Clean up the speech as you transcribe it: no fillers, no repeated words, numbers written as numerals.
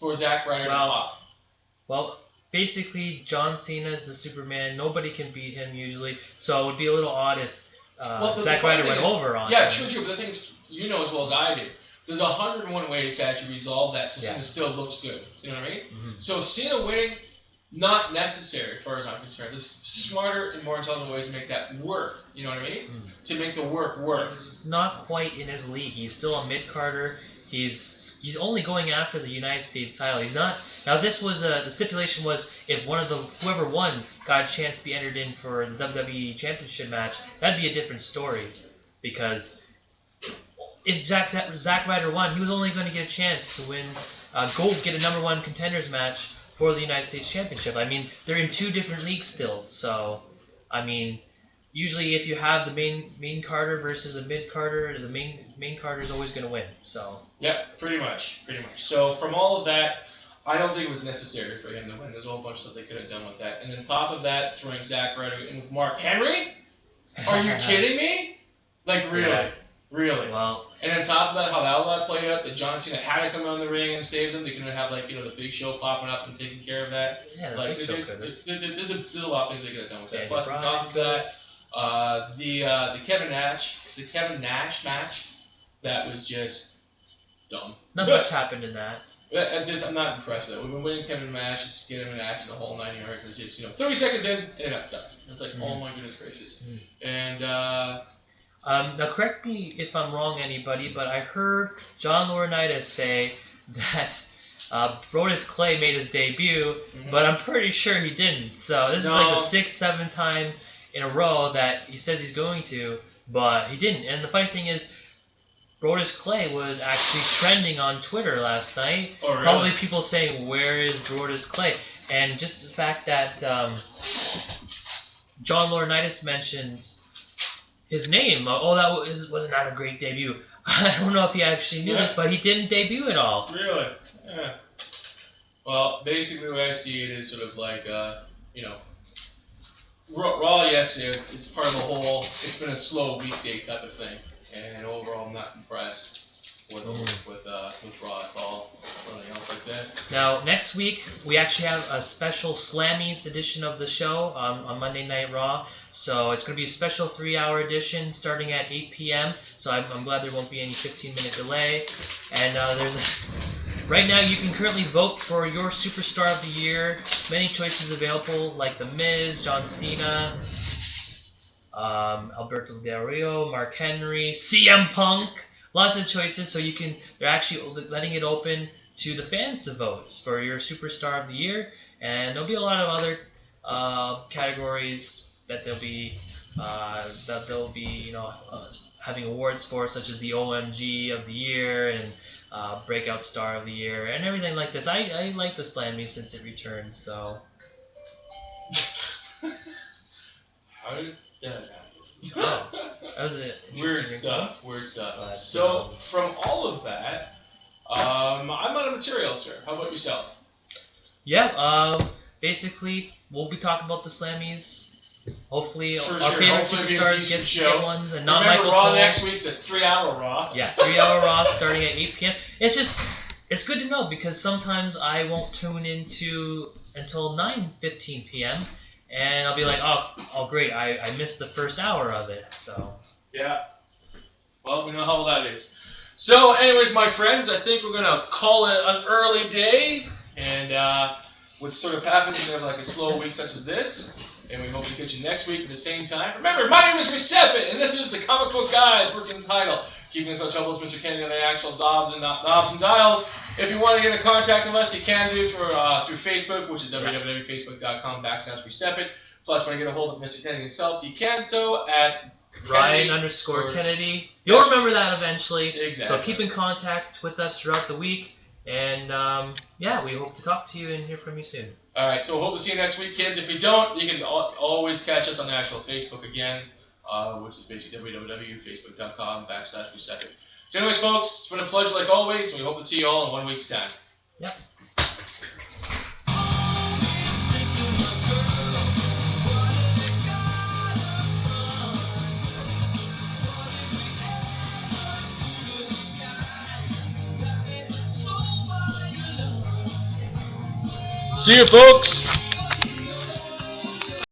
for Zack Ryder to pop? Well, basically, John Cena is the Superman. Nobody can beat him usually, so it would be a little odd if Zack Ryder went over on him. Yeah, true. But the thing is, you know as well as I do, there's 101 ways to actually resolve that so Cena still looks good. You know what I mean? Mm-hmm. So Cena winning, not necessary as far as I'm concerned. There's smarter and more intelligent ways to make that work. You know what I mean? Mm. To make the work work. He's not quite in his league. He's still a mid-carder. He's only going after the United States title. He's not. Now this was the stipulation was if whoever won got a chance to be entered in for the WWE Championship match, that'd be a different story, because if Zack Ryder won, he was only going to get a chance to win, go get a number one contenders match for the United States Championship. I mean, they're in two different leagues still, so I mean. Usually, if you have the main carder versus a mid carder, the main carder is always going to win. So. Yeah, pretty much. So from all of that, I don't think it was necessary for him to win. There's a whole bunch of stuff they could have done with that. And then top of that, throwing Zack Ryder in with Mark Henry? Are you kidding me? Like really, yeah. Really. Well. And then top of that, how all that played out, that John Cena had to come out in the ring and save them. They couldn't have the Big Show popping up and taking care of that. Yeah, like Big Show could. There's a lot of things they could have done with that. Plus on top of that. The Kevin Nash match, that was just dumb. Not much happened in that. I'm not impressed with that. We've been winning Kevin Nash, just get him in action the whole 9 yards. It's just 30 seconds in and it's done. It's like, oh my goodness gracious. And now correct me if I'm wrong, anybody, but I heard John Laurinaitis say that Brodus Clay made his debut, but I'm pretty sure he didn't. So this is like the 6th, 7th time in a row that he says he's going to, but he didn't. And the funny thing is, Brodus Clay was actually trending on Twitter last night. Oh, really? Probably people saying, where is Brodus Clay? And just the fact that John Laurinaitis mentions his name. Wasn't that a great debut? I don't know if he actually knew this, but he didn't debut at all. Really? Yeah. Well, basically the way I see it is sort of like, Raw, yes, it's part of the whole, it's been a slow weekday type of thing. And overall, I'm not impressed with Raw at all, or anything else like that. Now, next week, we actually have a special Slammies edition of the show on Monday Night Raw. So it's going to be a special 3-hour edition starting at 8 p.m. So I'm glad there won't be any 15-minute delay. And right now, you can currently vote for your Superstar of the Year. Many choices available, like The Miz, John Cena, Alberto Del Rio, Mark Henry, CM Punk. Lots of choices, so they're actually letting it open to the fans to vote for your Superstar of the Year. And there'll be a lot of other categories that they'll be having awards for, such as the OMG of the Year and Breakout Star of the Year and everything like this. I like the Slammy since it returned, so. How did that happen? That was it. Weird stuff. So from all of that, I'm out of material, sir. How about yourself? Yeah. Basically, we'll be talking about the Slammies. Hopefully, our favorite superstars get ones, and not Michael Raw Cole. Next week's a 3-hour Raw. Yeah, 3-hour Raw starting at 8 p.m. It's good to know, because sometimes I won't tune into until 9:15 p.m. and I'll be like, oh great, I missed the first hour of it. So. Yeah. Well, we know how that is. So, anyways, my friends, I think we're gonna call it an early day, and what sort of happens when we have like a slow week such as this. And we hope to catch you next week at the same time. Remember, my name is Recepit, and this is the Comic Book Guys working the title. Keeping us on trouble is Mr. Kennedy on the actual knobs and dials. If you want to get in contact with us, you can do through Facebook, which is www.facebook.com/Recepit. Plus, when you get a hold of Mr. Kennedy himself, you can so at Ryan_Kennedy. You'll remember that eventually. Exactly. So keep in contact with us throughout the week. And we hope to talk to you and hear from you soon. All right, so hope to see you next week, kids. If you don't, you can always catch us on the actual Facebook again, which is basically www.facebook.com/Recepit. So anyways, folks, it's been a pleasure like always, and we hope to see you all in 1 week's time. Yep. See you, folks.